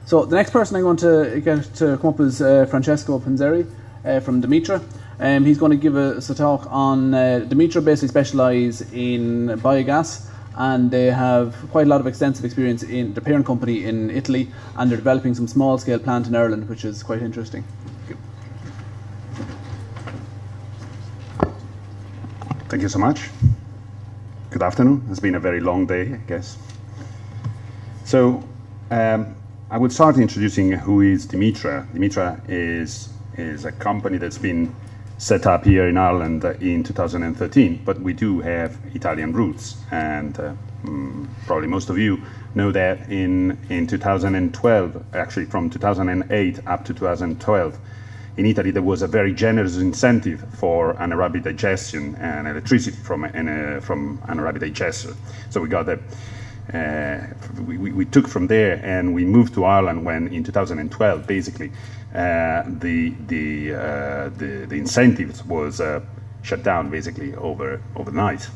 So the next person I'm going to get to come up is Francesco Penzeri from Dimitra. He's going to give us a talk on Dimitra basically specialise in biogas, and they have quite a lot of extensive experience in the parent company in Italy, and they're developing some small scale plant in Ireland, which is quite interesting. Thank you so much. Good afternoon. It's been a very long day, I guess. So I would start introducing who is Dimitra. Dimitra is a company that's been set up here in Ireland in 2013, but we do have Italian roots, and probably most of you know that in 2012, actually from 2008 up to 2012, in Italy there was a very generous incentive for anaerobic digestion and electricity from anaerobic digester. So we got we took from there and we moved to Ireland when in 2012 basically the incentives was shut down basically overnight,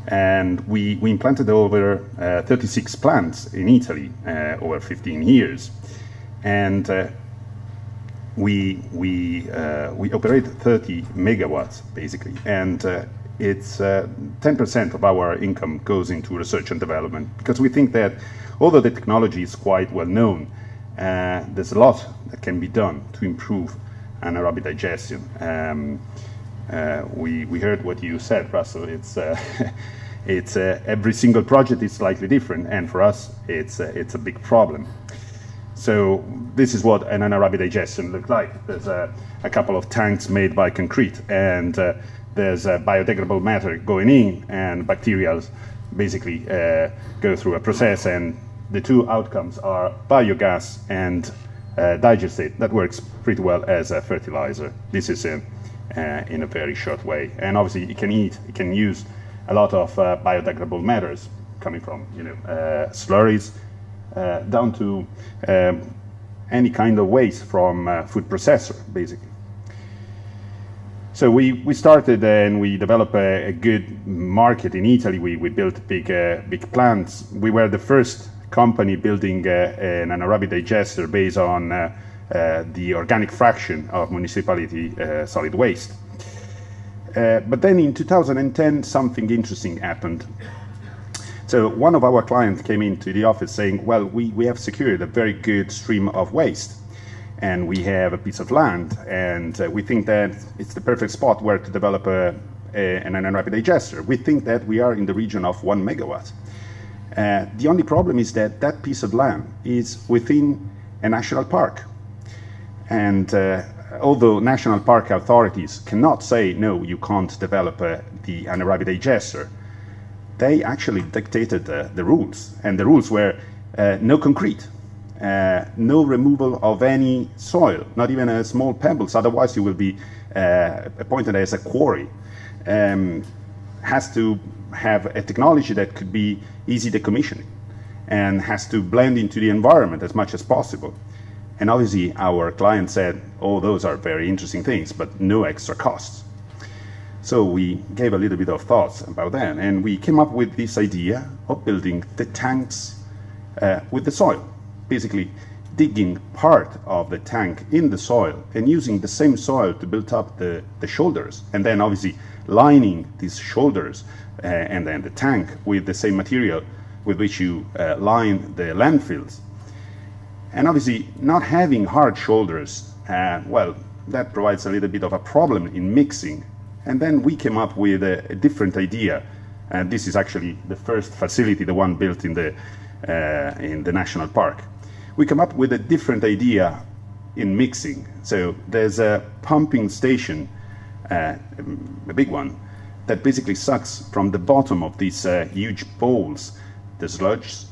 and we implanted over 36 plants in Italy over 15 years, and we operate 30 megawatts basically, and it's 10% of our income goes into research and development, because we think that although the technology is quite well known, there's a lot that can be done to improve anaerobic digestion. We heard what you said, Russell. It's every single project is slightly different, and for us it's a big problem. So this is what an anaerobic digestion looks like. There's a couple of tanks made by concrete, and there's a biodegradable matter going in, and bacteria basically go through a process, and the two outcomes are biogas and digestate. That works pretty well as a fertilizer. This is in a very short way, and obviously it can use a lot of biodegradable matters coming from slurries down to any kind of waste from food processor basically. So we started and we developed a good market in Italy. We built big plants. We were the first company building an anaerobic digester based on the organic fraction of municipality solid waste. But then in 2010 something interesting happened. So one of our clients came into the office saying, well, we have secured a very good stream of waste, and we have a piece of land, and we think that it's the perfect spot where to develop an anaerobic digester. We think that we are in the region of 1 megawatt. The only problem is that that piece of land is within a national park. And although national park authorities cannot say, no, you can't develop the anaerobic digester, they actually dictated the rules. And the rules were no concrete, no removal of any soil, not even a small pebbles, otherwise you will be appointed as a quarry. Has to have a technology that could be easy decommissioning, and has to blend into the environment as much as possible. And obviously our client said, oh, those are very interesting things, but no extra costs. So we gave a little bit of thoughts about that, and we came up with this idea of building the tanks with the soil, basically digging part of the tank in the soil and using the same soil to build up the shoulders, and then obviously lining these shoulders and then the tank with the same material with which you line the landfills. And obviously not having hard shoulders, well, that provides a little bit of a problem in mixing. And then we came up with a different idea, and this is actually the first facility, the one built in the national park. We came up with a different idea in mixing. So there's a pumping station, a big one, that basically sucks from the bottom of these huge bowls the sludge,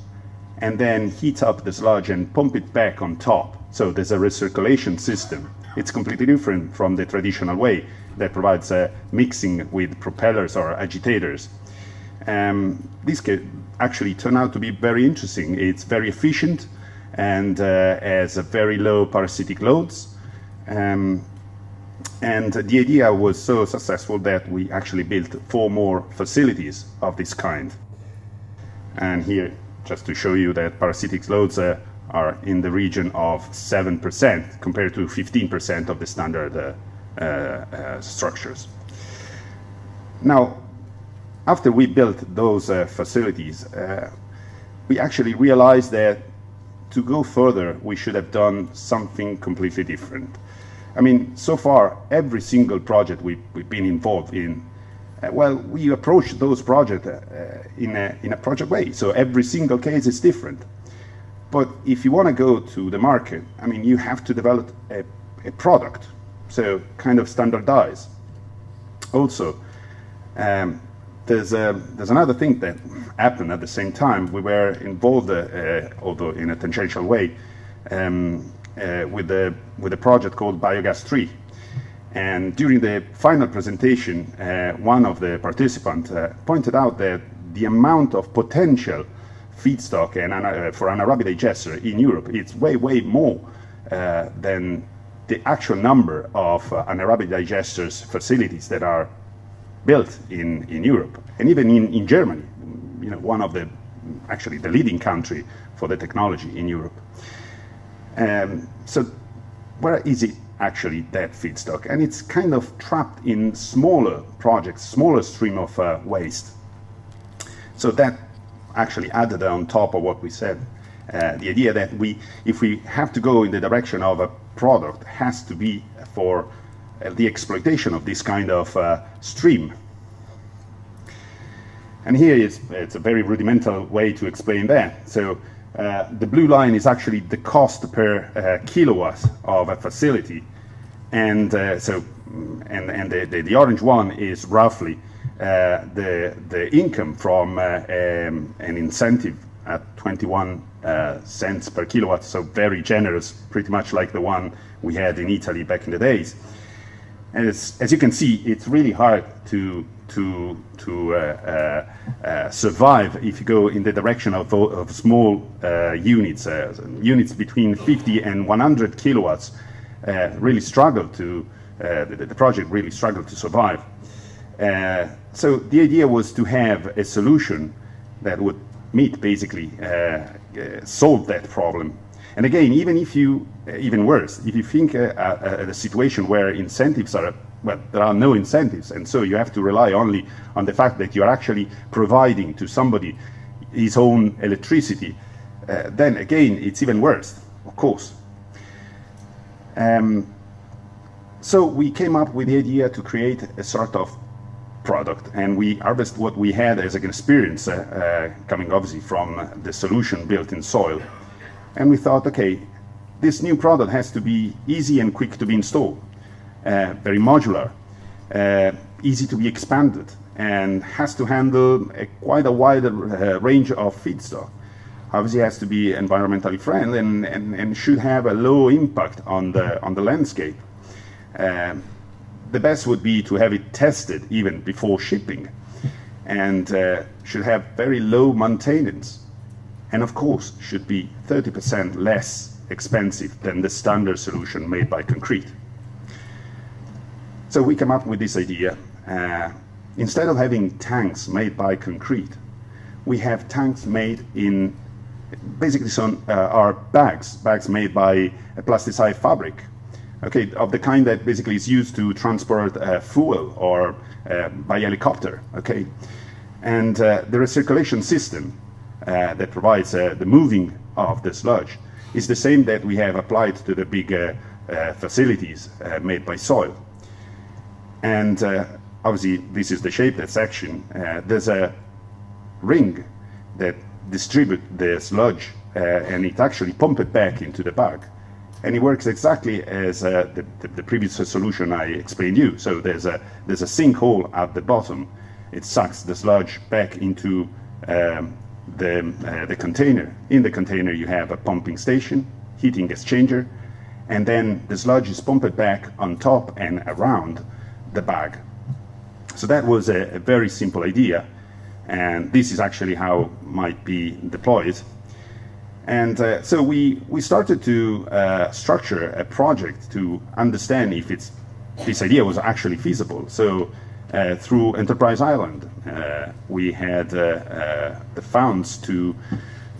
and then heat up the sludge and pump it back on top. So there's a recirculation system. It's completely different from the traditional way that provides mixing with propellers or agitators. This could actually turn out to be very interesting. It's very efficient and has a very low parasitic loads. And the idea was so successful that we actually built 4 more facilities of this kind. And here, just to show you that parasitic loads are in the region of 7% compared to 15% of the standard structures. Now, after we built those facilities, we actually realized that to go further, we should have done something completely different. I mean, so far, every single project we've been involved in, well, we approach those projects in a project way. So every single case is different. But if you want to go to the market, I mean, you have to develop a product, so kind of standardize. Also, there's another thing that happened at the same time. We were involved, although in a tangential way, with a project called Biogas 3. And during the final presentation, one of the participants pointed out that the amount of potential feedstock for anaerobic digester in Europe, it's way, way more than the actual number of anaerobic digesters facilities that are built in Europe, and even in Germany, you know, one of the, actually the leading country for the technology in Europe. So where is it actually, that feedstock? And it's kind of trapped in smaller projects, smaller stream of waste. So that actually added on top of what we said. The idea that if we have to go in the direction of a product, has to be for the exploitation of this kind of stream. And here it's a very rudimental way to explain that. So the blue line is actually the cost per kilowatt of a facility, and the orange one is roughly the income from an incentive at 21 cents per kilowatt, so very generous, pretty much like the one we had in Italy back in the days. And as you can see, it's really hard to survive if you go in the direction of small units. Units between 50 and 100 kilowatts really struggle to, the project really struggled to survive. So the idea was to have a solution that would meet, basically, solve that problem. And again, even worse, if you think a situation where incentives are, well, there are no incentives, and so you have to rely only on the fact that you are actually providing to somebody his own electricity, then again, it's even worse, of course. So we came up with the idea to create a sort of product, and we harvest what we had as an experience, coming obviously from the solution built in soil. And we thought, okay, this new product has to be easy and quick to be installed, very modular, easy to be expanded, and has to handle quite a wide range of feedstock. Obviously, it has to be environmentally friendly and should have a low impact on the landscape. The best would be to have it tested even before shipping, and should have very low maintenance. And of course, should be 30% less expensive than the standard solution made by concrete. So we came up with this idea. Instead of having tanks made by concrete, we have tanks made in, basically are bags made by a plasticized fabric, okay, of the kind that basically is used to transport fuel or by helicopter, okay. And the recirculation system that provides the moving of the sludge is the same that we have applied to the big facilities made by soil. And obviously, this is the shaped section. There's a ring that distributes the sludge, and it actually pumps it back into the bag. And it works exactly as the previous solution I explained you. So there's a sinkhole at the bottom. It sucks the sludge back into the container. In the container, you have a pumping station, heating exchanger, and then the sludge is pumped back on top and around the bag. So that was a very simple idea, and this is actually how it might be deployed. And so we started to structure a project to understand if this idea was actually feasible. So through Enterprise Island, we had the funds to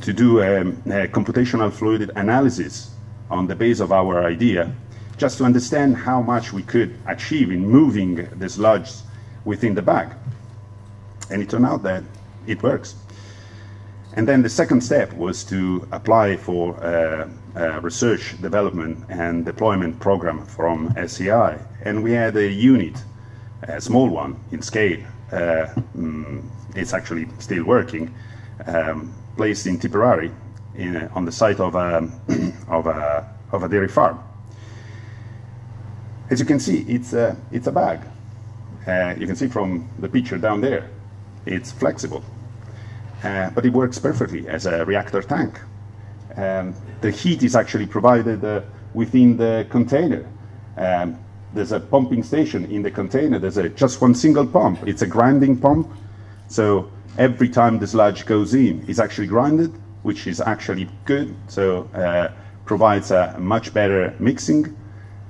to do a computational fluid analysis on the base of our idea, just to understand how much we could achieve in moving the sludge within the bag. And it turned out that it works. And then the second step was to apply for a research, development, and deployment program from SEI. And we had a unit, a small one in scale. It's actually still working, placed in Tipperary, on the site of a dairy farm. As you can see, it's a bag. You can see from the picture down there, it's flexible. But it works perfectly as a reactor tank. The heat is actually provided within the container. There's a pumping station in the container. There's just one single pump. It's a grinding pump. So every time the sludge goes in, it's actually grinded, which is actually good. So provides a much better mixing.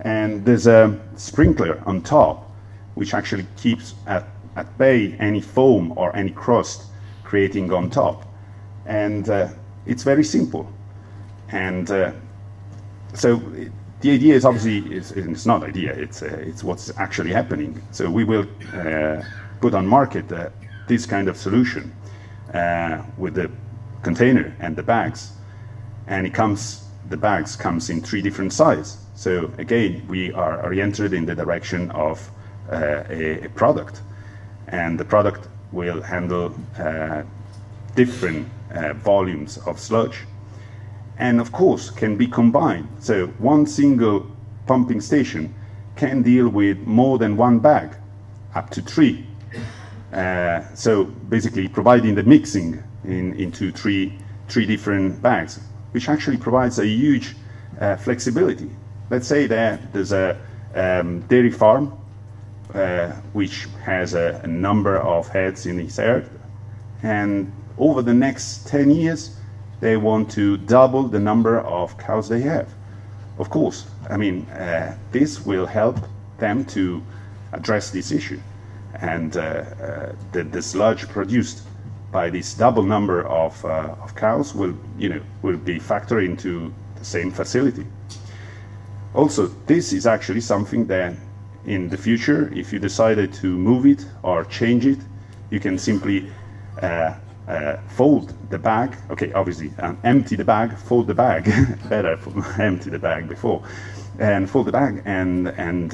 And there's a sprinkler on top, which actually keeps at bay any foam or any crust creating on top. And it's very simple. And so the idea is obviously, it's not idea, it's what's actually happening. So we will put on market this kind of solution with the container and the bags. And the bags comes in 3 different sizes. So again, we are oriented in the direction of a product. And the product will handle different volumes of sludge, and of course can be combined. So one single pumping station can deal with more than 1 bag, up to 3. So basically providing the mixing into three different bags, which actually provides a huge flexibility. Let's say that there's a dairy farm which has a number of heads in its area, and over the next 10 years they want to double the number of cows they have. Of course, I mean, this will help them to address this issue, and the sludge produced by this double number of cows will be factored into the same facility. Also, this is actually something that in the future, if you decided to move it or change it, you can simply fold the bag. Okay, obviously, empty the bag, fold the bag. Better empty the bag before, and fold the bag and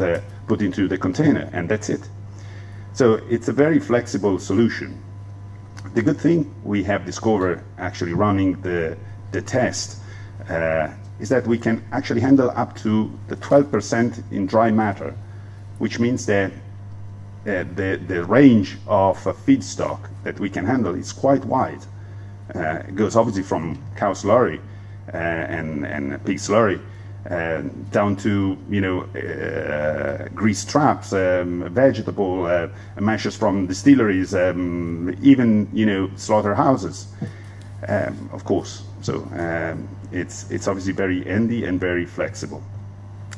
put into the container, and that's it. So it's a very flexible solution. The good thing we have discovered actually running the test is that we can actually handle up to the 12% in dry matter, which means that the range of feedstock that we can handle is quite wide. It goes obviously from cow slurry and pig slurry down to grease traps, vegetable meshes from distilleries, even slaughterhouses, of course. So it's obviously very handy and very flexible.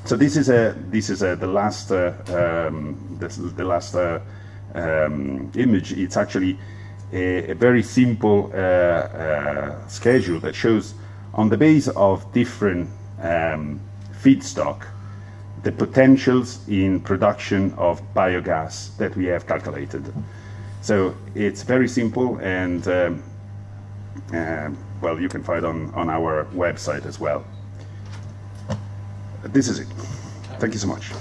So this is the last image. It's actually a very simple schedule that shows on the base of different feedstock the potentials in production of biogas that we have calculated. So it's very simple, and well, you can find on our website as well. This is it. Thank you so much.